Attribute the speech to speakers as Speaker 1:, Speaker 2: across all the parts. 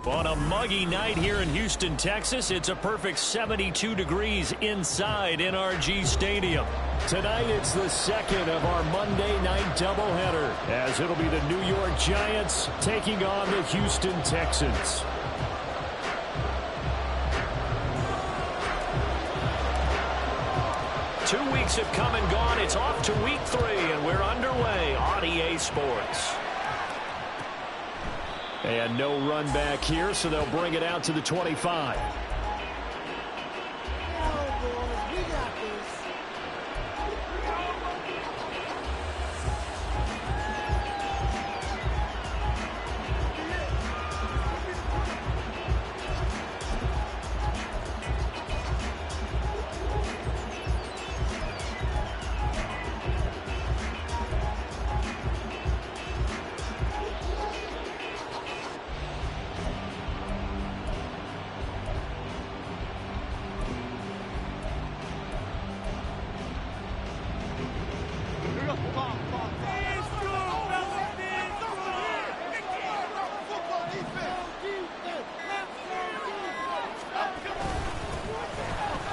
Speaker 1: On a muggy night here in Houston, Texas, it's a perfect 72 degrees inside NRG Stadium. Tonight, it's the second of our Monday night doubleheader, as it'll be the New York Giants taking on the Houston Texans. Two weeks have come and gone. It's off to week 3, and we're underway on EA Sports. And no run back here, so they'll bring it out to the 25.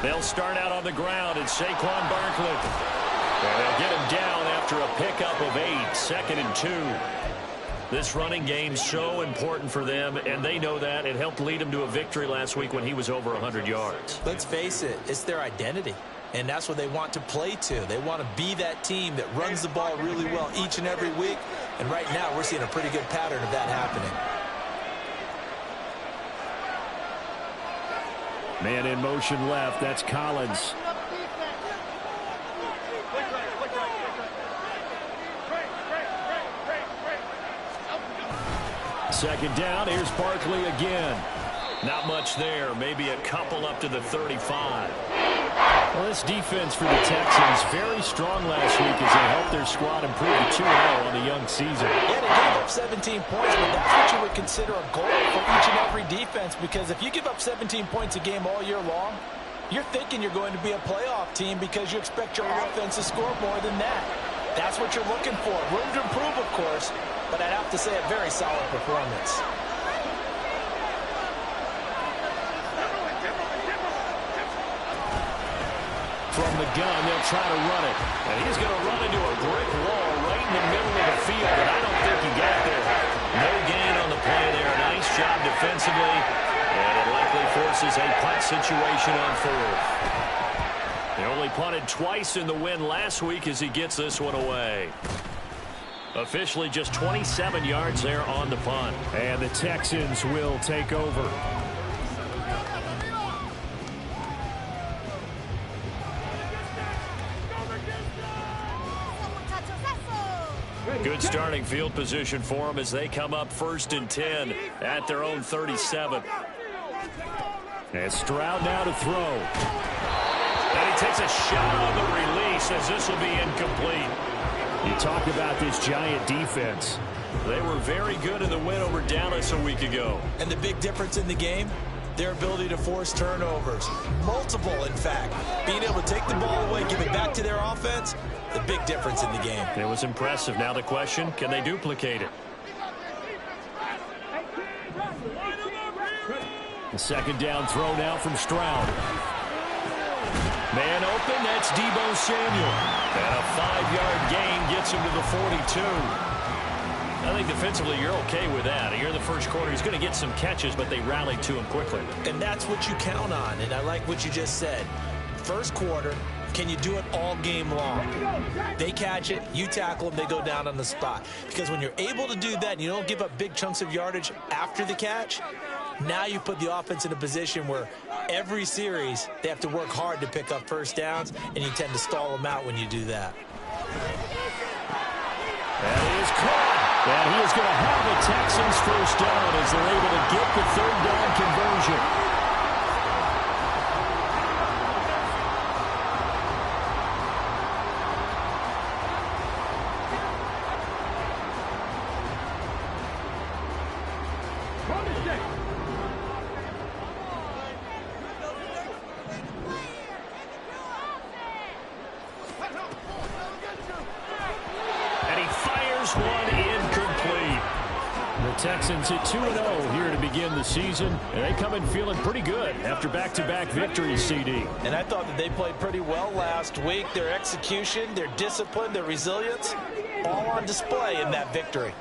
Speaker 1: They'll start out on the ground, and Saquon Barkley. And they'll get him down after a pickup of 8, 2nd and 2. This running game's so important for them, and they know that. It helped lead them to a victory last week when he was over 100 yards.
Speaker 2: Let's face it, it's their identity, and that's what they want to play to. They want to be that team that runs the ball really well each and every week, and right now we're seeing a pretty good pattern of that happening.
Speaker 1: Man in motion left. That's Collins. Second down. Here's Barkley again. Not much there. Maybe a couple up to the 35. Well, this defense for the Texans very strong last week as they helped their squad improve to 2-0 on the young season.
Speaker 2: Yeah, they gave up 17 points, but that's what you would consider a goal for each and every defense, because if you give up 17 points a game all year long, you're thinking you're going to be a playoff team because you expect your offense to score more than that. That's what you're looking for. Room to improve, of course, but I'd have to say a very solid performance.
Speaker 1: From the gun, they'll try to run it. And he's going to run into a brick wall right in the middle of the field, but I don't think he got there. No gain on the play there. Nice job defensively, and it likely forces a punt situation on 4th. They only punted twice in the win last week as he gets this one away. Officially just 27 yards there on the punt. And the Texans will take over. Good starting field position for them as they come up 1st and 10 at their own 37. And Stroud now to throw. And he takes a shot on the release as this will be incomplete. You talk about this Giant defense. They were very good in the win over Dallas a week ago.
Speaker 2: And the big difference in the game? Their ability to force turnovers. Multiple, in fact. Being able to take the ball away, give it back to their offense, the big difference in the game.
Speaker 1: It was impressive. Now the question, can they duplicate it? The second down throw now from Stroud. Man open, that's Deebo Samuel. And a 5-yard gain gets him to the 42. I think defensively you're okay with that. Here in the first quarter, he's going to get some catches, but they rallied to him quickly.
Speaker 2: And that's what you count on, and I like what you just said. First quarter, can you do it all game long? They catch it, you tackle them, they go down on the spot. Because when you're able to do that and you don't give up big chunks of yardage after the catch, now you put the offense in a position where every series they have to work hard to pick up first downs, and you tend to stall them out when you do that.
Speaker 1: That is caught. And he is going to have the Texans first down as they're able to get the third down conversion. Texans at 2-0 here to begin the season, and they come in feeling pretty good after back-to-back victories, CD.
Speaker 2: And I thought that they played pretty well last week. Their execution, their discipline, their resilience, all on display in that victory.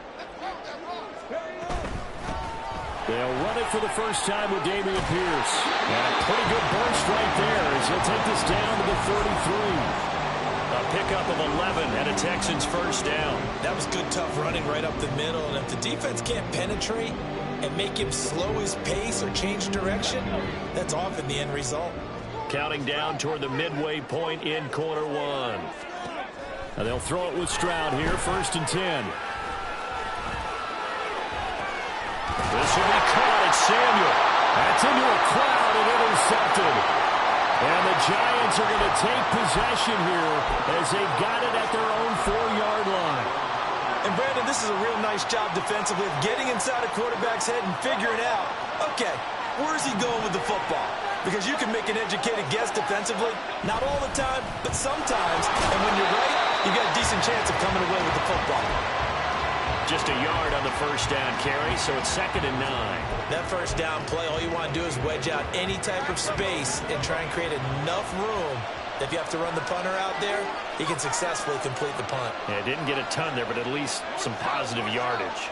Speaker 1: They'll run it for the first time with Dameon Pierce. And a pretty good burst right there as he'll take this down to the 33. A pickup of 11 and a Texans first down.
Speaker 2: That was good, tough running right up the middle. And if the defense can't penetrate and make him slow his pace or change direction, that's often the end result.
Speaker 1: Counting down toward the midway point in quarter one. Now they'll throw it with Stroud here, 1st and 10. This will be caught at Samuel. That's into a crowd and intercepted. And the Giants are going to take possession here as they've got it at their own 4-yard line.
Speaker 2: And, Brandon, this is a real nice job defensively of getting inside a quarterback's head and figuring out, okay, where's he going with the football? Because you can make an educated guess defensively, not all the time, but sometimes. And when you're right, you got a decent chance of coming away with the football.
Speaker 1: Just a yard on the first down carry, so it's 2nd and 9.
Speaker 2: That first down play, all you want to do is wedge out any type of space and try and create enough room that if you have to run the punter out there, he can successfully complete the punt.
Speaker 1: Yeah, didn't get a ton there, but at least some positive yardage.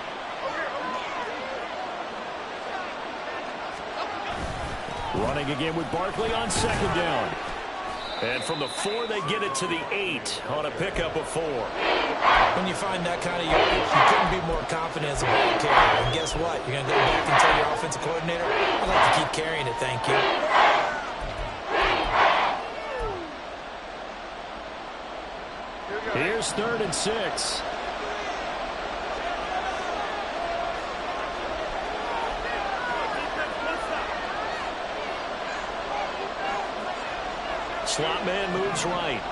Speaker 1: Running again with Barkley on 2nd down. And from the 4, they get it to the 8 on a pickup of 4.
Speaker 2: When you find that kind of yardage, you couldn't be more confident as a ball carrier. And guess what? You're going to go back and tell your offensive coordinator, I'd like to keep carrying it, thank you.
Speaker 1: Here's 3rd and 6. Slot man moves right.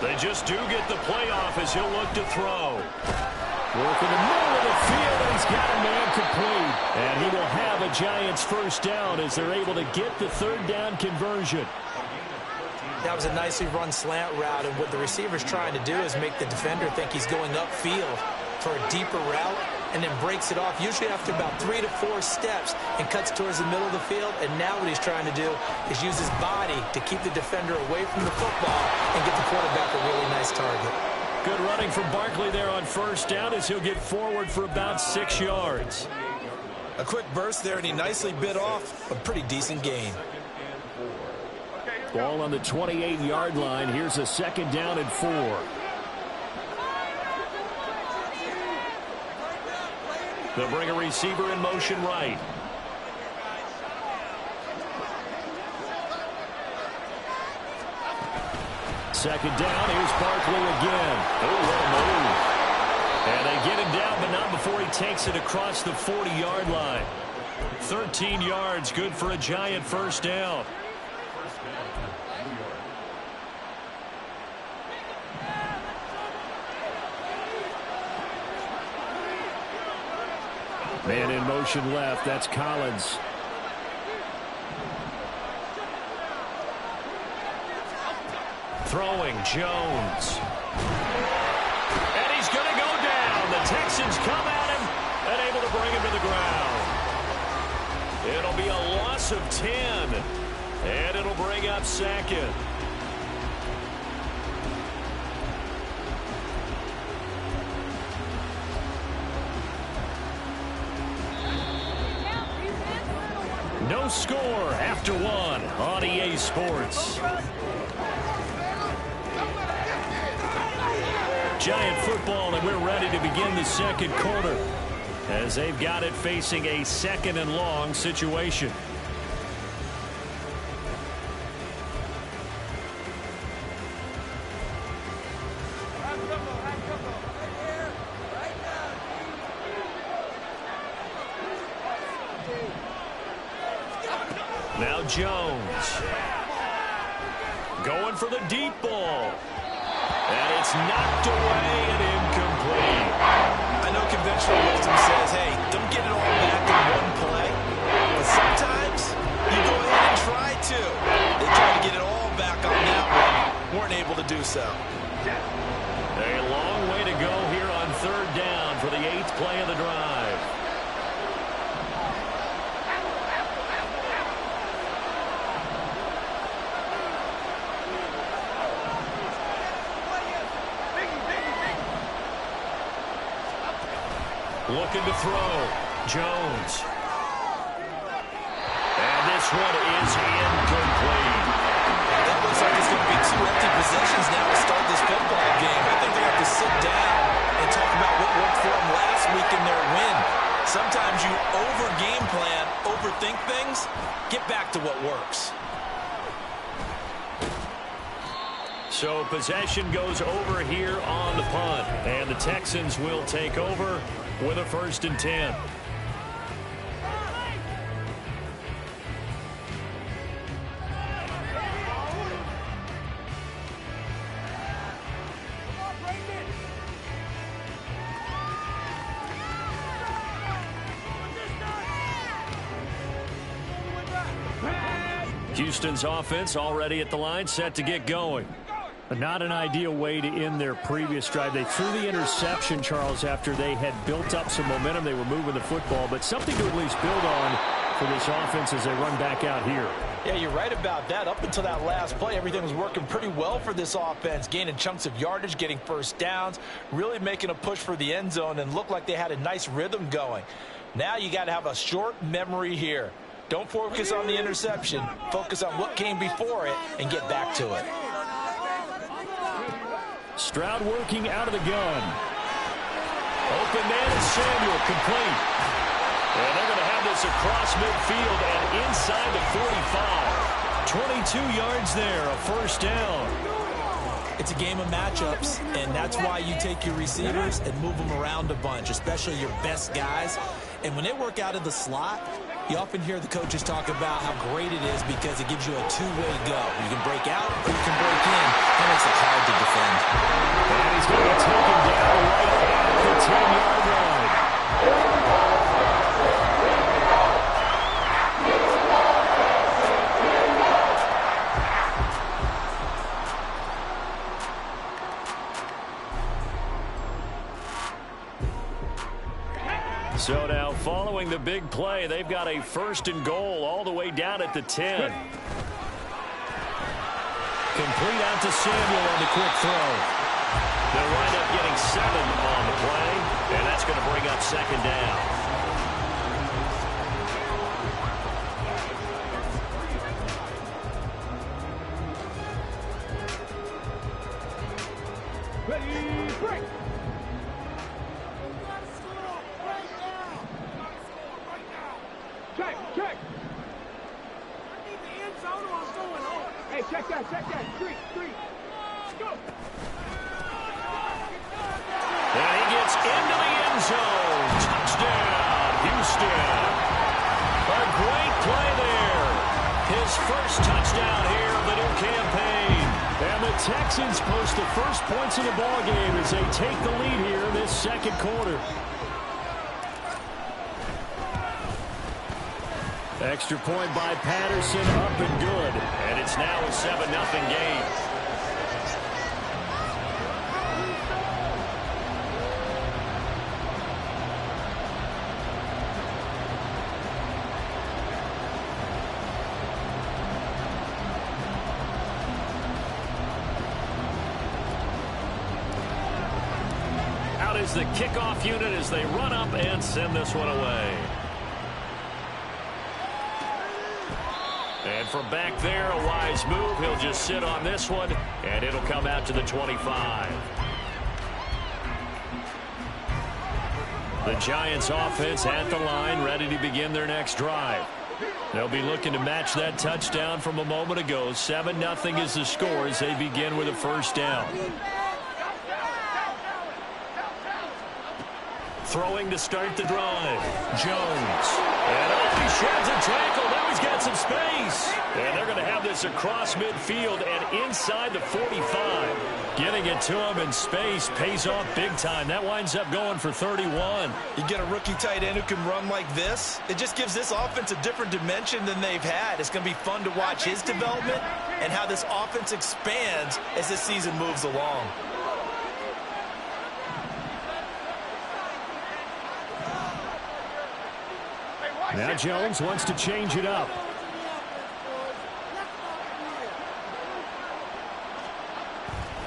Speaker 1: They just do get the playoff as he'll look to throw. Work in the middle of the field, and he's got a man complete. And he will have a Giants first down as they're able to get the 3rd down conversion.
Speaker 2: That was a nicely run slant route, and what the receiver's trying to do is make the defender think he's going upfield for a deeper route, and then breaks it off, usually after about 3 to 4 steps, and cuts towards the middle of the field. And now what he's trying to do is use his body to keep the defender away from the football and get the quarterback a really nice target.
Speaker 1: Good running from Barkley there on first down as he'll get forward for about 6 yards.
Speaker 2: A quick burst there, and he nicely bit off a pretty decent gain.
Speaker 1: Ball on the 28-yard line. Here's a 2nd down and 4. They'll bring a receiver in motion right. Second down, here's Barkley again. Oh, what a move. And they get him down, but not before he takes it across the 40-yard line. 13 yards, good for a Giant first down. Man in motion left, that's Collins. Throwing, Jones. And he's going to go down. The Texans come at him and able to bring him to the ground. It'll be a loss of 10. And it'll bring up 2nd. No score after 1 on EA Sports. Giant football, and we're ready to begin the second quarter as they've got it facing a 2nd and long situation. Jones. Going for the deep ball. And it's knocked away and incomplete.
Speaker 2: I know conventional wisdom says, hey, don't get it all back in one play. But sometimes you go ahead and try to. They tried to get it all back on that one. Weren't able to do so.
Speaker 1: A long way to go here on third down for the 8th play of the drive. Looking to throw. Jones. And this one is incomplete.
Speaker 2: That looks like it's going to be 2 empty possessions now to start this football game. I think they have to sit down and talk about what worked for them last week in their win. Sometimes you over-game plan, overthink things. Get back to what works.
Speaker 1: So possession goes over here on the punt. And the Texans will take over with a 1st and 10. Houston's offense already at the line, set to get going. Not an ideal way to end their previous drive. They threw the interception, Charles, after they had built up some momentum. They were moving the football, but something to at least build on for this offense as they run back out here.
Speaker 2: Yeah, you're right about that. Up until that last play, everything was working pretty well for this offense, gaining chunks of yardage, getting first downs, really making a push for the end zone, and looked like they had a nice rhythm going. Now you got to have a short memory here. Don't focus on the interception. Focus on what came before it and get back to it.
Speaker 1: Stroud working out of the gun. Open man is Samuel, complete. And they're going to have this across midfield and inside the 45. 22 yards there, a 1st down.
Speaker 2: It's a game of matchups, and that's why you take your receivers and move them around a bunch, especially your best guys. And when they work out of the slot, you often hear the coaches talk about how great it is because it gives you a two-way go. You can break out or you can break in. That makes it hard to defend.
Speaker 1: And he's going to take him down right at the 10-yard line. So now, following the big play, they've got a 1st and goal all the way down at the 10. Complete out to Samuel on the quick throw. They'll wind up getting 7 on the play, and that's going to bring up 2nd down.
Speaker 3: Ready, break! Check! I need the end zone or I'm going home. Hey, check that. Three. Let's go!
Speaker 1: And he gets into the end zone. Touchdown, Houston. A great play there. His 1st touchdown here of the new campaign. And the Texans post the first points of the ballgame as they take the lead here in this 2nd quarter. Extra point by Patterson, up and good. And it's now a 7-0 game. Out is the kickoff unit as they run up and send this one away. And from back there, a wise move. He'll just sit on this one, and it'll come out to the 25. The Giants offense at the line, ready to begin their next drive. They'll be looking to match that touchdown from a moment ago. 7-0 is the score as they begin with a 1st down. Throwing to start the drive. Jones. And he sheds a tackle. he's got some space. And they're going to have this across midfield and inside the 45. Getting it to him in space pays off big time. That winds up going for 31.
Speaker 2: You get a rookie tight end who can run like this, it just gives this offense a different dimension than they've had. It's going to be fun to watch his development and how this offense expands as this season moves along.
Speaker 1: Now Jones wants to change it up.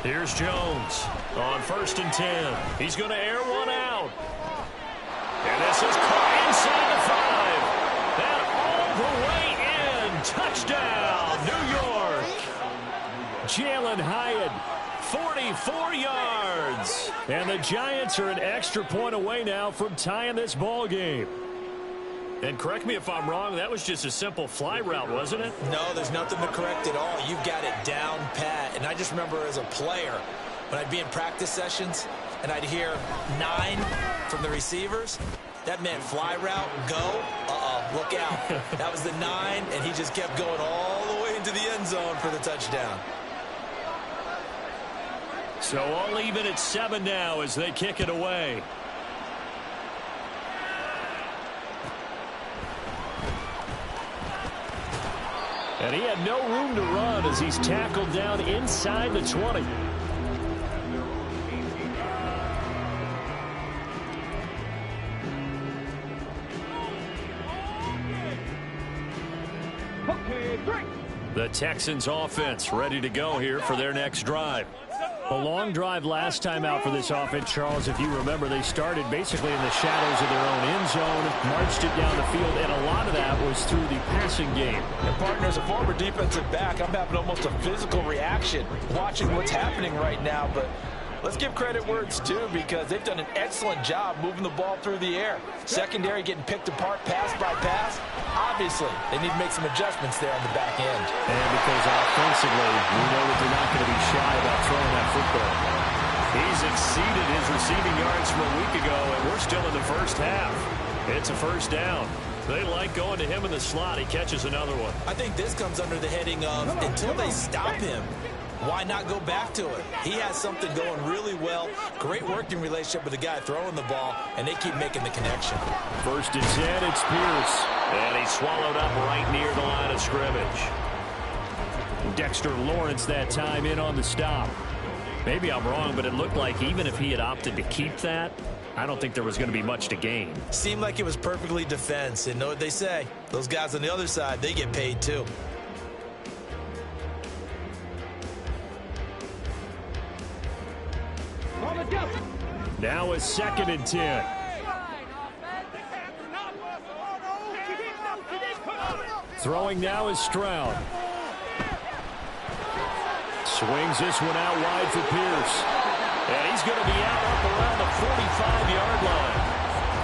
Speaker 1: Here's Jones on 1st and 10. He's going to air one out. And this is caught inside the 5. And all the way in. Touchdown, New York. Jalen Hyatt, 44 yards. And the Giants are an extra point away now from tying this ball game. And correct me if I'm wrong, that was just a simple fly route, wasn't it?
Speaker 2: No, there's nothing to correct at all. You've got it down pat. And I just remember as a player, when I'd be in practice sessions and I'd hear 9 from the receivers, that meant fly route, go, look out. That was the 9, and he just kept going all the way into the end zone for the touchdown.
Speaker 1: So all even at 7 now as they kick it away. And he had no room to run as he's tackled down inside the 20. The Texans offense ready to go here for their next drive. A long drive last time out for this offense, Charles. If you remember, they started basically in the shadows of their own end zone, marched it down the field, and a lot of that was through the passing game.
Speaker 2: And partner, as a former defensive back, I'm having almost a physical reaction watching what's happening right now. But let's give credit where it's due, because they've done an excellent job moving the ball through the air. Secondary getting picked apart pass by pass. Obviously, they need to make some adjustments there on the back end.
Speaker 1: And because offensively, we know that they're not going to be shy about throwing that football. He's exceeded his receiving yards from a week ago, and we're still in the first half. It's a first down. They like going to him in the slot. He catches another one.
Speaker 2: I think this comes under the heading of, until they stop him, why not go back to it? He has something going really well. Great working relationship with the guy throwing the ball, and they keep making the connection.
Speaker 1: 1st and 10, it's Pierce. And he's swallowed up right near the line of scrimmage. Dexter Lawrence that time in on the stop. Maybe I'm wrong, but it looked like even if he had opted to keep that, I don't think there was going to be much to gain.
Speaker 2: Seemed like it was perfectly defense. And know what they say? Those guys on the other side, they get paid too.
Speaker 1: Now it's 2nd and 10. Throwing now is Stroud. Swings this one out wide for Pierce. And he's going to be out up around the 45-yard line.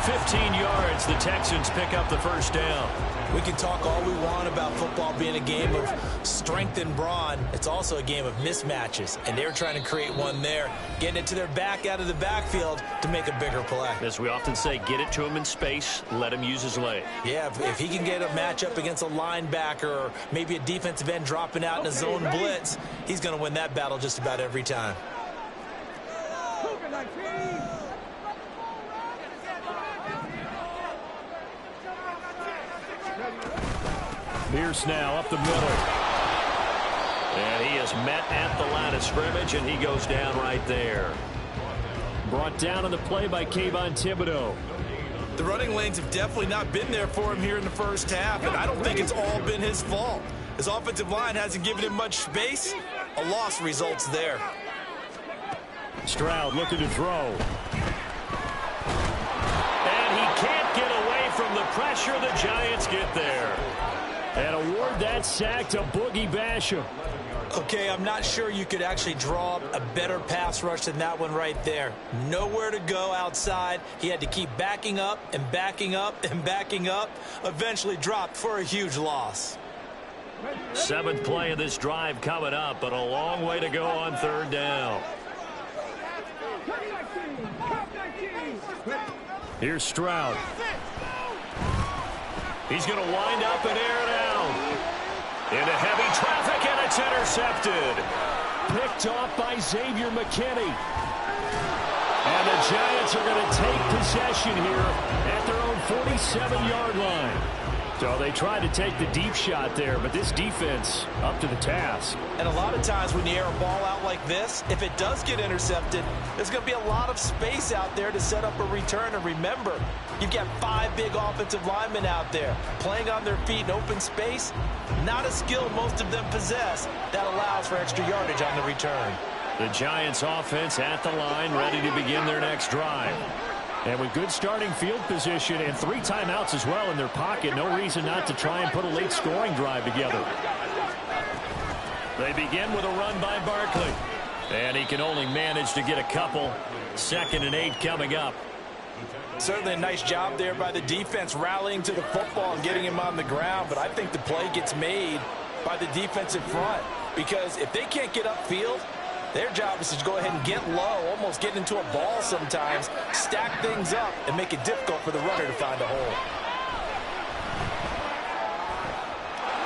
Speaker 1: 15 yards, the Texans pick up the first down.
Speaker 2: We can talk all we want about football being a game of strength and brawn. It's also a game of mismatches, and they're trying to create one there, getting it to their back out of the backfield to make a bigger play.
Speaker 1: As we often say, get it to him in space, let him use his leg.
Speaker 2: Yeah, if he can get a matchup against a linebacker or maybe a defensive end dropping out in a zone blitz, he's going to win that battle just about every time.
Speaker 1: Pierce now up the middle. And he is met at the line of scrimmage, and he goes down right there. Brought down on the play by Kayvon Thibodeau.
Speaker 2: The running lanes have definitely not been there for him here in the first half, and I don't think it's all been his fault. His offensive line hasn't given him much space. A loss results there.
Speaker 1: Stroud looking to throw. And he can't get away from the pressure. The Giants get there. And award that sack to Boogie Basham.
Speaker 2: Okay, I'm not sure you could actually draw up a better pass rush than that one right there. Nowhere to go outside. He had to keep backing up and backing up and backing up. Eventually dropped for a huge loss.
Speaker 1: 7th play of this drive coming up, but a long way to go on 3rd down. Here's Stroud. He's going to wind up and air it out. Into heavy traffic, and it's intercepted. Picked off by Xavier McKinney. And the Giants are going to take possession here at their own 47-yard line. So they tried to take the deep shot there, but this defense up to the task.
Speaker 2: And a lot of times when you air a ball out like this, if it does get intercepted, there's going to be a lot of space out there to set up a return. And remember, you've got 5 big offensive linemen out there playing on their feet in open space. Not a skill most of them possess that allows for extra yardage on the return.
Speaker 1: The Giants offense at the line, ready to begin their next drive. And with good starting field position and 3 timeouts as well in their pocket, no reason not to try and put a late scoring drive together. They begin with a run by Barkley. And he can only manage to get a couple. 2nd and 8 coming up.
Speaker 2: Certainly a nice job there by the defense rallying to the football and getting him on the ground. But I think the play gets made by the defensive front. Because if they can't get upfield, their job is to go ahead and get low, almost get into a ball sometimes, stack things up, and make it difficult for the runner to find a hole.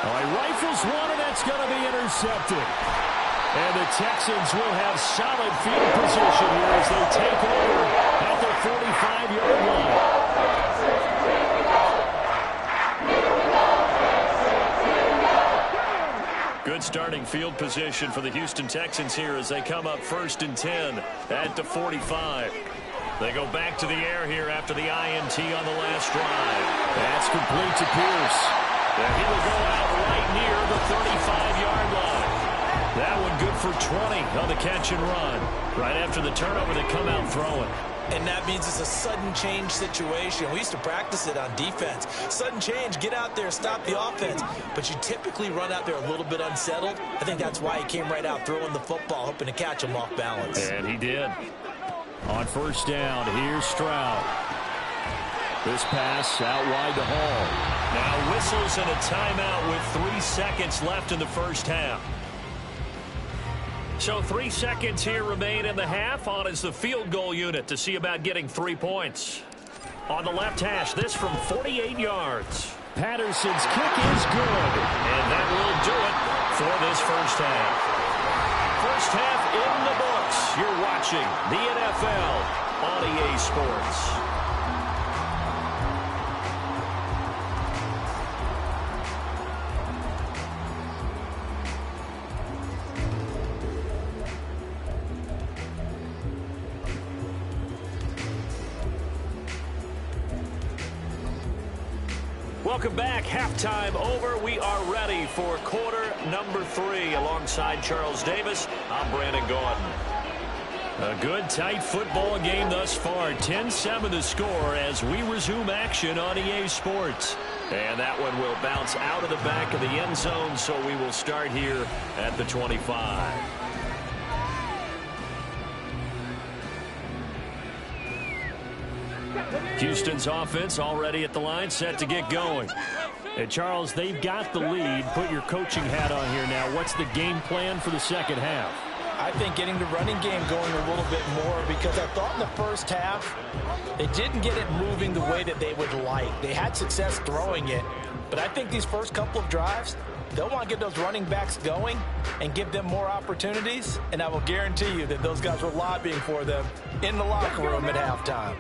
Speaker 1: All right, rifles one, and that's going to be intercepted. And the Texans will have solid field position here as they take over at their 45-yard line. Good starting field position for the Houston Texans here as they come up 1st and 10 at the 45. They go back to the air here after the INT on the last drive. That's complete to Pierce. And he will go out right near the 35-yard line. That one good for 20 on the catch and run. Right after the turnover, they come out throwing.
Speaker 2: And that means it's a sudden change situation. We used to practice it on defense. Sudden change, get out there, stop the offense. But you typically run out there a little bit unsettled. I think that's why he came right out throwing the football, hoping to catch him off balance.
Speaker 1: And he did. On 1st down, here's Stroud. This pass out wide to Hall. Now whistles and a timeout with 3 seconds left in the first half. So 3 seconds here remain in the half. On is the field goal unit to see about getting 3 points. On the left hash, this from 48 yards. Patterson's kick is good. And that will do it for this first half. First half in the books. You're watching the NFL on EA Sports. Welcome back. Halftime over. We are ready for quarter number 3. Alongside Charles Davis, I'm Brandon Gordon. A good, tight football game thus far. 10-7 the score as we resume action on EA Sports. And that one will bounce out of the back of the end zone, so we will start here at the 25. Houston's offense already at the line, set to get going. And Charles, they've got the lead. Put your coaching hat on here now. What's the game plan for the second half?
Speaker 2: I think getting the running game going a little bit more, because I thought in the first half they didn't get it moving the way that they would like. They had success throwing it, but I think these first couple of drives, they'll want to get those running backs going and give them more opportunities, and I will guarantee you that those guys were lobbying for them in the locker room at halftime.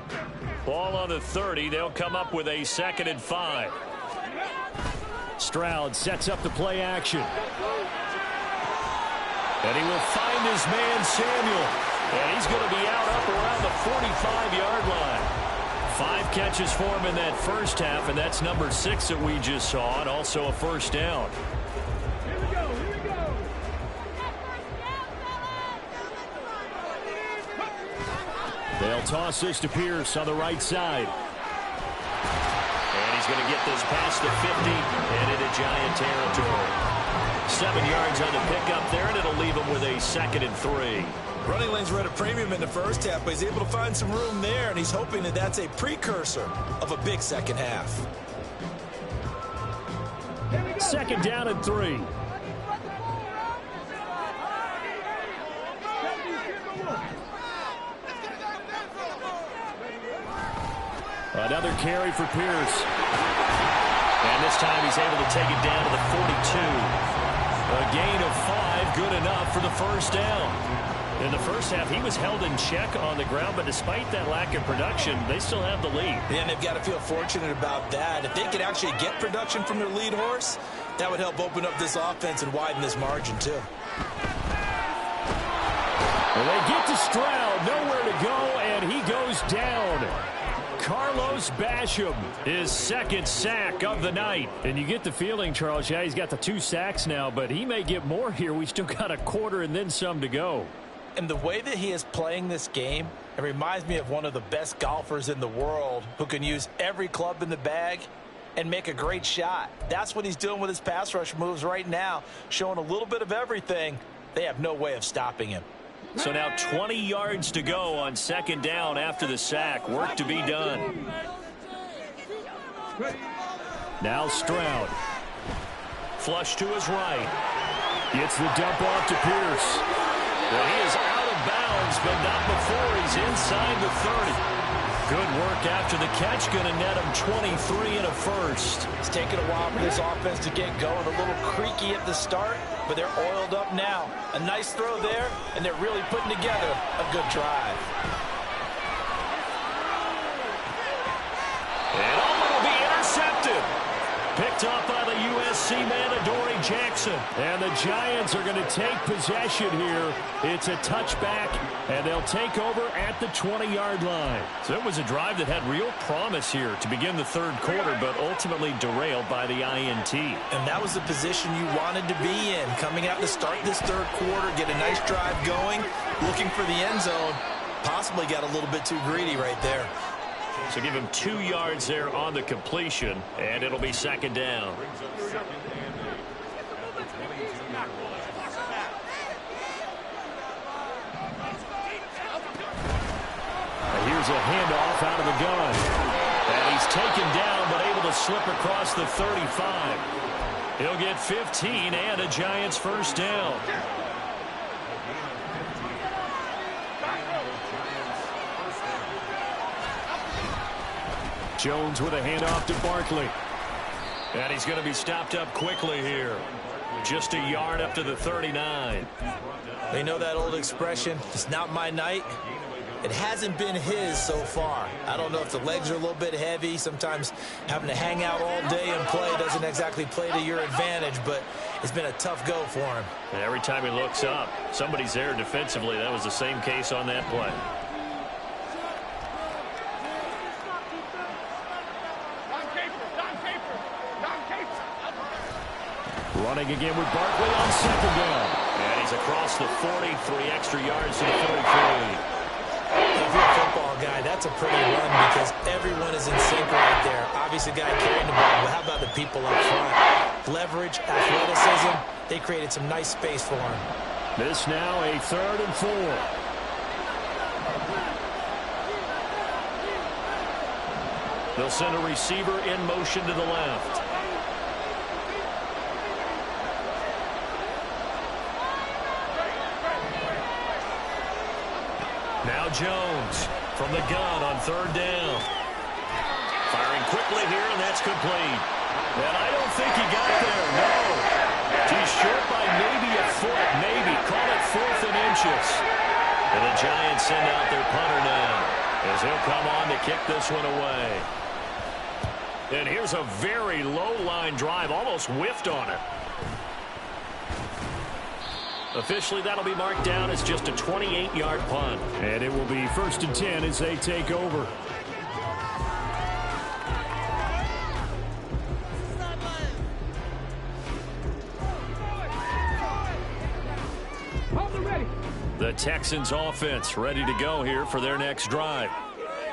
Speaker 1: Ball on the 30. They'll come up with a 2nd and 5. Stroud sets up the play action. And he will find his man, Samuel. And he's going to be out up around the 45-yard line. 5 catches for him in that first half, and that's number 6 that we just saw, and also a first down.
Speaker 3: Here we go.
Speaker 1: They'll toss this to Pierce on the right side. And he's going to get this past the 50 and into Giant territory. 7 yards on the pickup there, and it'll leave him with a 2nd and 3.
Speaker 2: Running lanes were at a premium in the first half, but he's able to find some room there, and he's hoping that that's a precursor of a big second half.
Speaker 1: 2nd down and 3. Another carry for Pierce. And this time he's able to take it down to the 42. A gain of 5, good enough for the first down. In the first half, he was held in check on the ground, but despite that lack of production, they still have the lead.
Speaker 2: And they've got to feel fortunate about that. If they could actually get production from their lead horse, that would help open up this offense and widen this margin, too.
Speaker 1: Well, they get to Stroud, nowhere to go, and he goes down. Carlos Basham, his second sack of the night. And you get the feeling, Charles, yeah, he's got the 2 sacks now, but he may get more here. We still got a quarter and then some to go.
Speaker 2: And the way that he is playing this game, it reminds me of one of the best golfers in the world who can use every club in the bag and make a great shot. That's what he's doing with his pass rush moves right now, showing a little bit of everything. They have no way of stopping him.
Speaker 1: So now 20 yards to go on second down after the sack. Work to be done. Now Stroud. Flush to his right. Gets the dump off to Pierce. Well, he is out of bounds, but not before he's inside the 30. Good work after the catch. Going to net him 23 and a first.
Speaker 2: It's taken a while for this offense to get going. A little creaky at the start, but they're oiled up now. A nice throw there, and they're really putting together a good drive.
Speaker 1: And will be intercepted. Picked up by the USC man, Adoree Jackson. And the Giants are going to take possession here. It's a touchback, and they'll take over at the 20-yard line. So it was a drive that had real promise here to begin the third quarter, but ultimately derailed by the INT.
Speaker 2: And that was the position you wanted to be in. Coming out to start this third quarter, get a nice drive going, looking for the end zone. Possibly got a little bit too greedy right there.
Speaker 1: So give him 2 yards there on the completion, and it'll be second down. Here's a handoff out of the gun. And he's taken down, but able to slip across the 35. He'll get 15 and a Giants first down. Jones with a handoff to Barkley. And he's going to be stopped up quickly here. Just a yard up to the 39.
Speaker 2: They know that old expression, it's not my night. It hasn't been his so far. I don't know if the legs are a little bit heavy. Sometimes having to hang out all day and play doesn't exactly play to your advantage, but it's been a tough go for him.
Speaker 1: And every time he looks up, somebody's there defensively. That was the same case on that play. Running again with Barkley on second down. And he's across the 40, 3 extra yards to the 43.
Speaker 2: If you're a football guy, that's a pretty run because everyone is in sync right there. Obviously, the guy carrying the ball, but how about the people up front? Leverage, athleticism, they created some nice space for him.
Speaker 1: This now a 3rd and 4. They'll send a receiver in motion to the left. Now Jones from the gun on 3rd down. Firing quickly here, and that's complete. And I don't think he got there, no. He's short by maybe a foot, maybe. Call it 4th and inches. And the Giants send out their punter now as he'll come on to kick this one away. And here's a very low-line drive, almost whiffed on it. Officially, that'll be marked down as just a 28-yard punt. And it will be 1st and 10 as they take over. The Texans offense ready to go here for their next drive.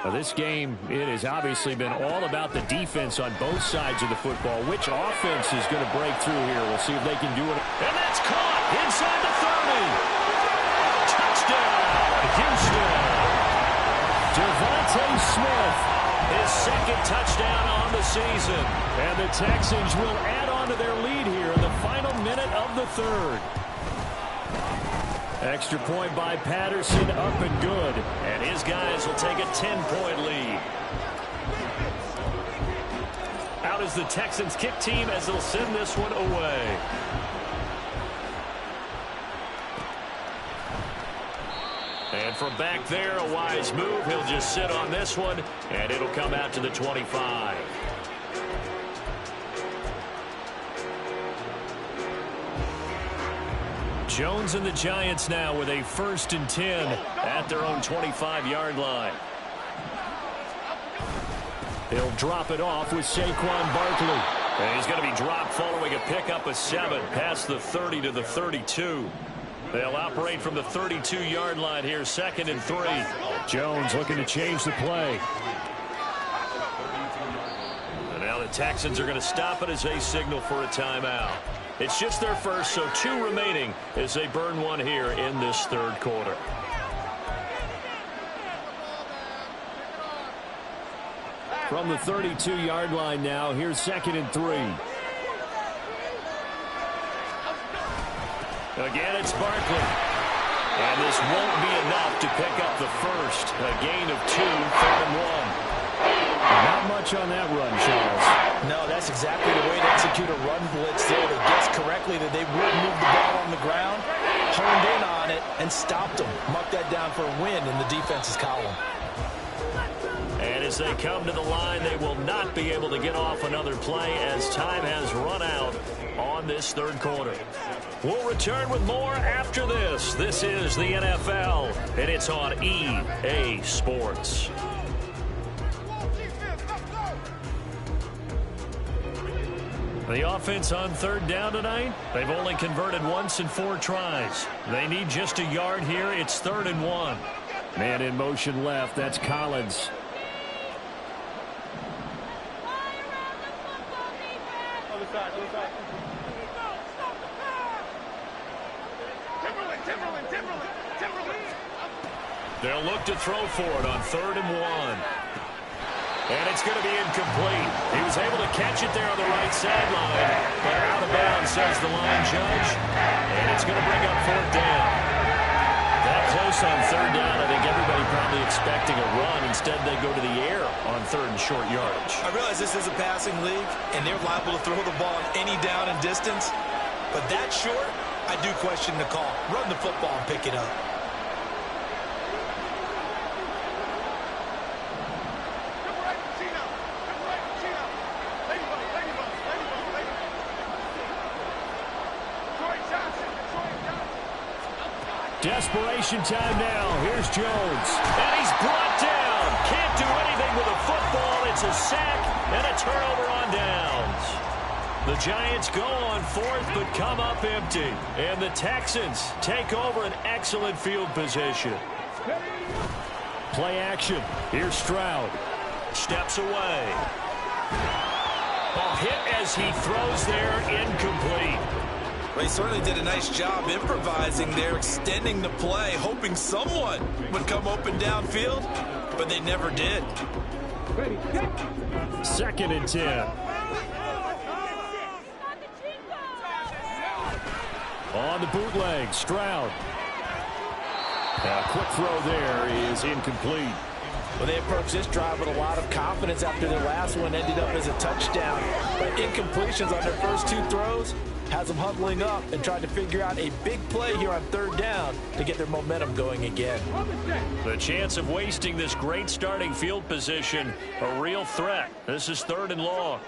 Speaker 1: Now, this game, it has obviously been all about the defense on both sides of the football. Which offense is going to break through here? We'll see if they can do it. And that's caught inside the 30. Touchdown, Houston. Devontae Smith, his 2nd touchdown on the season. And the Texans will add on to their lead here in the final minute of the 3rd. Extra point by Patterson, up and good. And his guys will take a 10-point lead. Out is the Texans kick team as they'll send this one away. And from back there, a wise move. He'll just sit on this one, and it'll come out to the 25. Jones and the Giants now with a 1st and 10 at their own 25-yard line. He'll drop it off with Saquon Barkley. And he's going to be dropped following a pickup of 7 past the 30 to the 32. They'll operate from the 32-yard line here, 2nd and 3. Jones looking to change the play. And now the Texans are going to stop it as they signal for a timeout. It's just their first, so 2 remaining as they burn one here in this 3rd quarter. From the 32-yard line now, here's 2nd and 3. Again, it's Barkley. And this won't be enough to pick up the first. A gain of 2, 3rd and 1. Not much on that run, Charles.
Speaker 2: No, that's exactly the way to execute a run blitz there. They guessed correctly that they would move the ball on the ground, honed in on it, and stopped them. Mucked that down for a win in the defense's column.
Speaker 1: And as they come to the line, they will not be able to get off another play as time has run out on this 3rd quarter. We'll return with more after this. This is the NFL, and it's on EA Sports. The offense on 3rd down tonight, they've only converted once in 4 tries. They need just a yard here. It's 3rd and 1. Man in motion left. That's Collins. They'll look to throw for it on 3rd and 1. And it's going to be incomplete. He was able to catch it there on the right sideline, but out of bounds, says the line judge. And it's going to bring up 4th down. That close on 3rd down, I think everybody probably expecting a run. Instead, they go to the air on 3rd and short yardage.
Speaker 2: I realize this is a passing league, and they're liable to throw the ball on any down and distance. But that short, I do question the call. Run the football and pick it up.
Speaker 1: Desperation time now. Here's Jones. And he's brought down. Can't do anything with a football. It's a sack and a turnover on downs. The Giants go on 4th but come up empty. And the Texans take over an excellent field position. Play action. Here's Stroud. Steps away. Ball hit as he throws there. Incomplete.
Speaker 2: Well, he certainly did a nice job improvising there, extending the play, hoping someone would come open downfield, but they never did.
Speaker 1: 2nd and 10. On the bootleg, Stroud. A quick throw there is incomplete.
Speaker 2: Well, they approached this drive with a lot of confidence after their last one ended up as a touchdown. But incompletions on their first 2 throws has them huddling up and trying to figure out a big play here on 3rd down to get their momentum going again.
Speaker 1: The chance of wasting this great starting field position, a real threat. This is 3rd and long.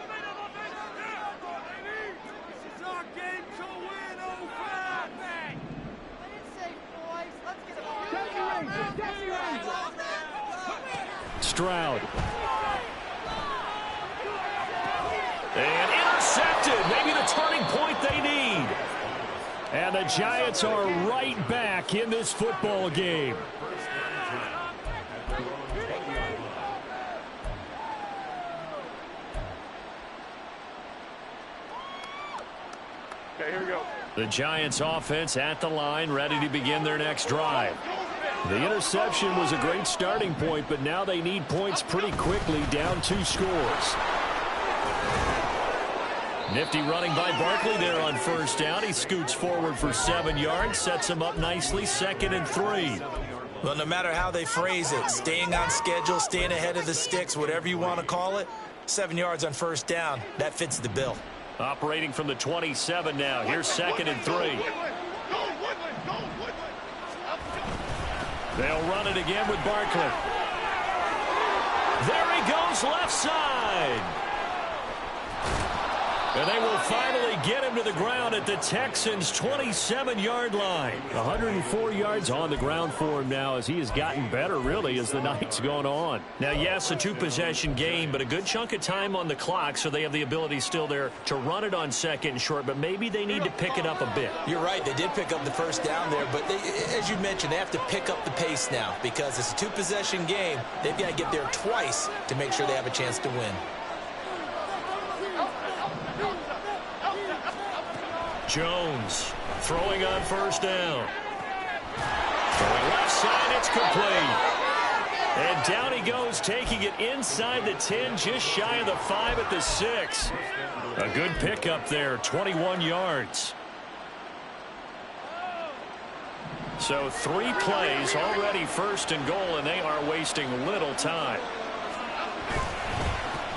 Speaker 1: Stroud. And intercepted. Maybe the turning point they need. And the Giants are right back in this football game.
Speaker 3: Okay, here we go.
Speaker 1: The Giants offense at the line, ready to begin their next drive. The interception was a great starting point, but now they need points pretty quickly, down 2 scores. Nifty running by Barkley there on 1st down. He scoots forward for 7 yards, sets him up nicely, 2nd and 3.
Speaker 2: Well, no matter how they phrase it, staying on schedule, staying ahead of the sticks, whatever you want to call it, 7 yards on 1st down, that fits the bill.
Speaker 1: Operating from the 27 now. Here's 2nd and 3. They'll run it again with Barkley. There he goes, left side. And they will finally get him to the ground at the Texans' 27-yard line. 104 yards on the ground for him now as he has gotten better, really, as the night's gone on. Now, yes, a two-possession game, but a good chunk of time on the clock, so they have the ability still there to run it on second and short, but maybe they need to pick it up a bit.
Speaker 2: You're right. They did pick up the first down there, but as you mentioned, they have to pick up the pace now because it's a two-possession game. They've got to get there twice to make sure they have a chance to win.
Speaker 1: Jones throwing on first down. Throwing left side, it's complete. And down he goes, taking it inside the 10, just shy of the 5 at the 6. A good pickup there, 21 yards. So 3 plays, already first and goal, and they are wasting little time.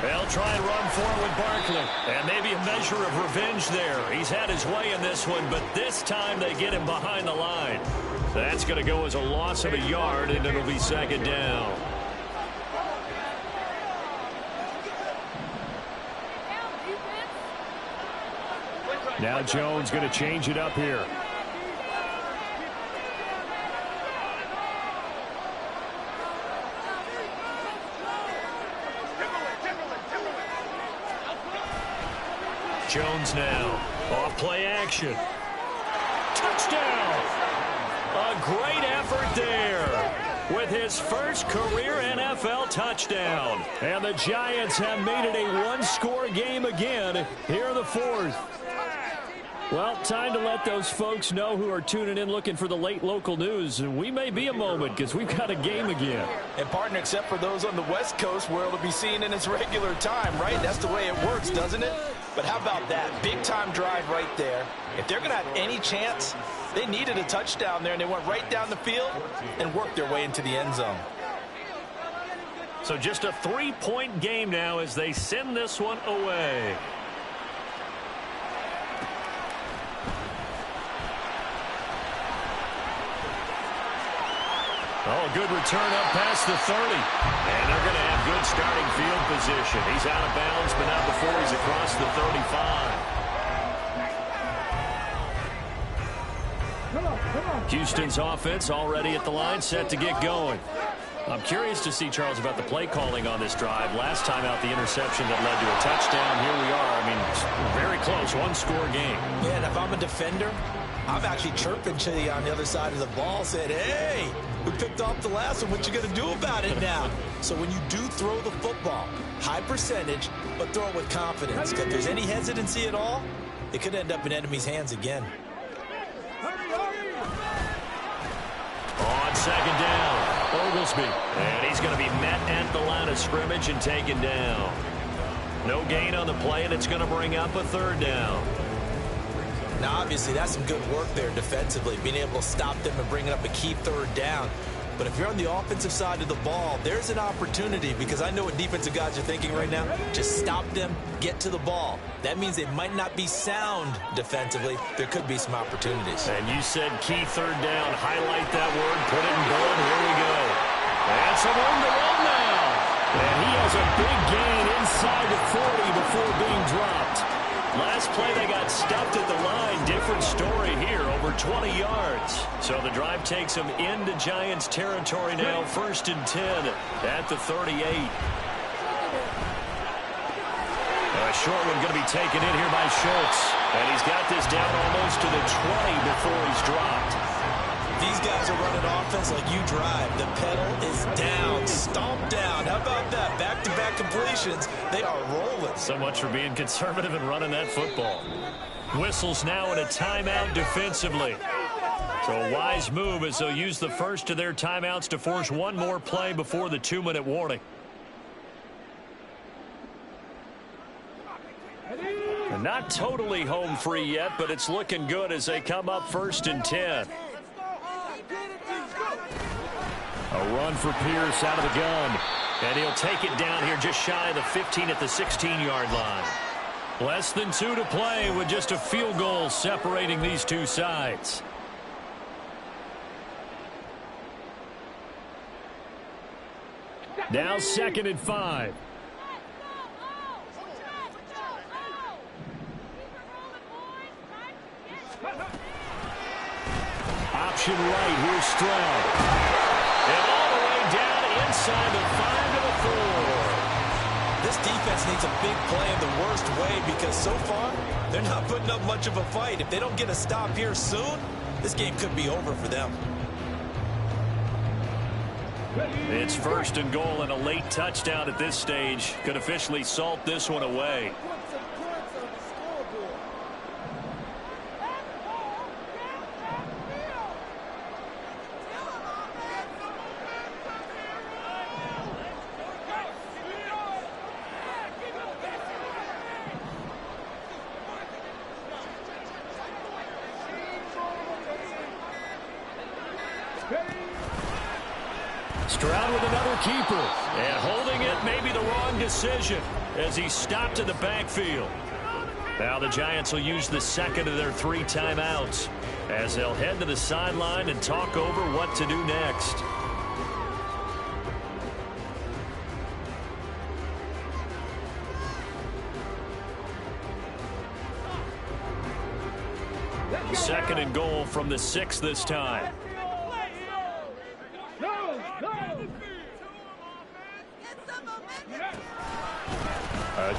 Speaker 1: They'll try and run forward with Barkley. And maybe a measure of revenge there. He's had his way in this one, but this time they get him behind the line. That's going to go as a loss of a yard, and it'll be second down. Now Jones going to change it up here. Jones now, off play action. Touchdown! A great effort there with his first career NFL touchdown. And the Giants have made it a one-score game again here in the 4th. Well, time to let those folks know who are tuning in looking for the late local news. We may be a moment because we've got a game again.
Speaker 2: And, partner, except for those on the West Coast where it'll be seen in its regular time, right? That's the way it works, doesn't it? But how about that? Big-time drive right there. If they're going to have any chance, they needed a touchdown there, and they went right down the field and worked their way into the end zone.
Speaker 1: So just a 3-point game now as they send this one away. Oh, good return up past the 30. And they're going to have good starting field position. He's out of bounds, but not before he's across the 35. Houston's offense already at the line, set to get going. I'm curious to see, Charles, about the play calling on this drive. Last time out, the interception that led to a touchdown. Here we are. I mean, very close, one-score game.
Speaker 2: Yeah, and if I'm a defender, I'm actually chirping to you on the other side of the ball, saying, hey, we picked off the last one. What you going to do about it now? So when you do throw the football, high percentage, but throw it with confidence. If there's any hesitancy at all, it could end up in enemy's hands again.
Speaker 1: On second down, Oglesby. And he's going to be met at the line of scrimmage and taken down. No gain on the play, and it's going to bring up a third down.
Speaker 2: Now, obviously, that's some good work there defensively, being able to stop them and bring up a key third down. But if you're on the offensive side of the ball, there's an opportunity, because I know what defensive guys are thinking right now. Just stop them, get to the ball. That means they might not be sound defensively. There could be some opportunities.
Speaker 1: And you said key third down. Highlight that word, put it in bold. Here we go. That's a room to run now. And he has a big gain inside the 40 before being dropped. Last play, they got stuffed at the line. Different story here, over 20 yards. So the drive takes them into Giants territory now, 1st and 10 at the 38. A short one going to be taken in here by Schultz. And he's got this down almost to the 20 before he's dropped.
Speaker 2: These guys are running offense like you drive. The pedal is down, stomped down. How about that? Back-to-back completions. They are rolling.
Speaker 1: So much for being conservative and running that football. Whistles now in a timeout defensively. So a wise move as they'll use the first of their timeouts to force one more play before the 2-minute warning. And not totally home free yet, but it's looking good as they come up 1st and 10. A run for Pierce out of the gun. And he'll take it down here just shy of the 15 at the 16-yard line. Less than 2 to play with just a field goal separating these two sides. Now 2nd and 5. Option right, here's Stroud. And all the way down inside the 5 to the 4.
Speaker 2: This defense needs a big play in the worst way because so far, they're not putting up much of a fight. If they don't get a stop here soon, this game could be over for them.
Speaker 1: It's 1st and goal, and a late touchdown at this stage could officially salt this one away. Stroud with another keeper, and holding it may be the wrong decision as he stopped in the backfield. Now the Giants will use the 2nd of their 3 timeouts as they'll head to the sideline and talk over what to do next. Second and goal from the 6 this time.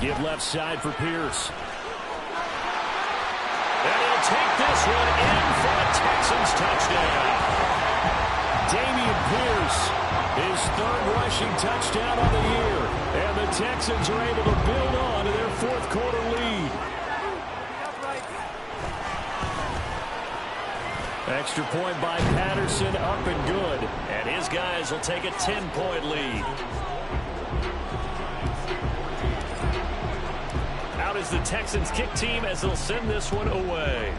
Speaker 1: Give left side for Pierce. And he'll take this one in for a Texans touchdown. Damian Pierce, his 3rd rushing touchdown of the year. And the Texans are able to build on to their 4th quarter lead. Extra point by Patterson, up and good. And his guys will take a 10-point lead. Out is the Texans kick team as they'll send this one away.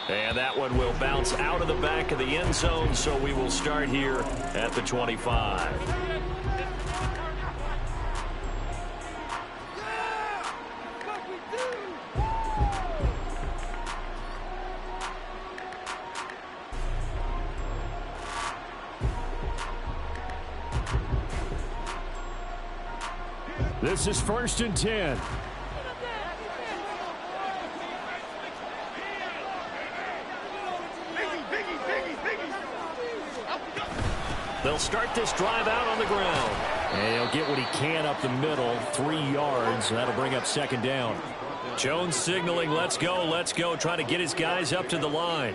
Speaker 1: And that one will bounce out of the back of the end zone, so we will start here at the 25. This is 1st and 10. They'll start this drive out on the ground. And he'll get what he can up the middle, 3 yards. That'll bring up 2nd down. Jones signaling, let's go, trying to get his guys up to the line.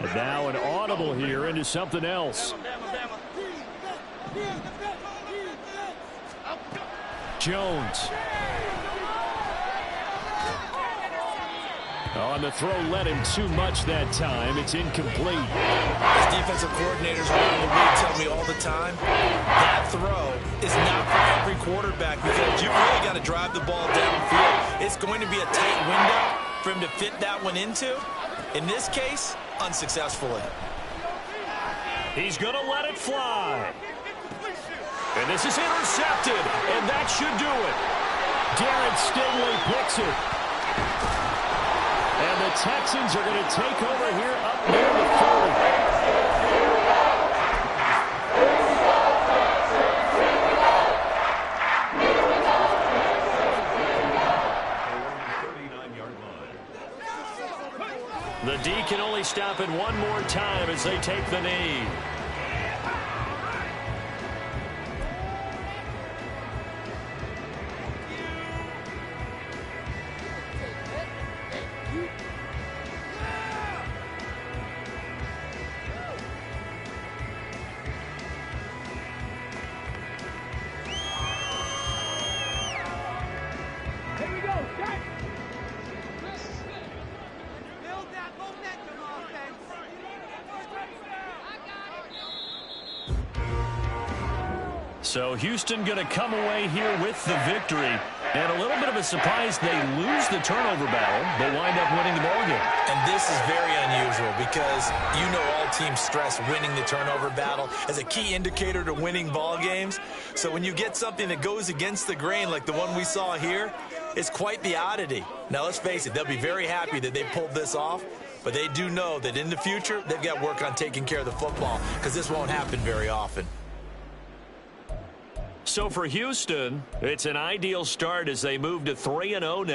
Speaker 1: And now an audible here into something else. Jones. On the throw, led him too much that time. It's incomplete.
Speaker 2: As defensive coordinators around the league tell me all the time, that throw is not for every quarterback because you really got to drive the ball downfield. It's going to be a tight window for him to fit that one into. In this case, unsuccessfully.
Speaker 1: He's going to let it fly. And this is intercepted, and that should do it. Garrett Stingley picks it. And the Texans are going to take over here up near the 40. The D can only stop it one more time as they take the knee. So Houston going to come away here with the victory. And a little bit of a surprise, they lose the turnover battle, but wind up winning the ballgame.
Speaker 2: And this is very unusual because you know all teams stress winning the turnover battle as a key indicator to winning ball games. So when you get something that goes against the grain like the one we saw here, it's quite the oddity. Now let's face it, they'll be very happy that they pulled this off. But they do know that in the future, they've got work on taking care of the football because this won't happen very often.
Speaker 1: So for Houston, it's an ideal start as they move to 3-0 now.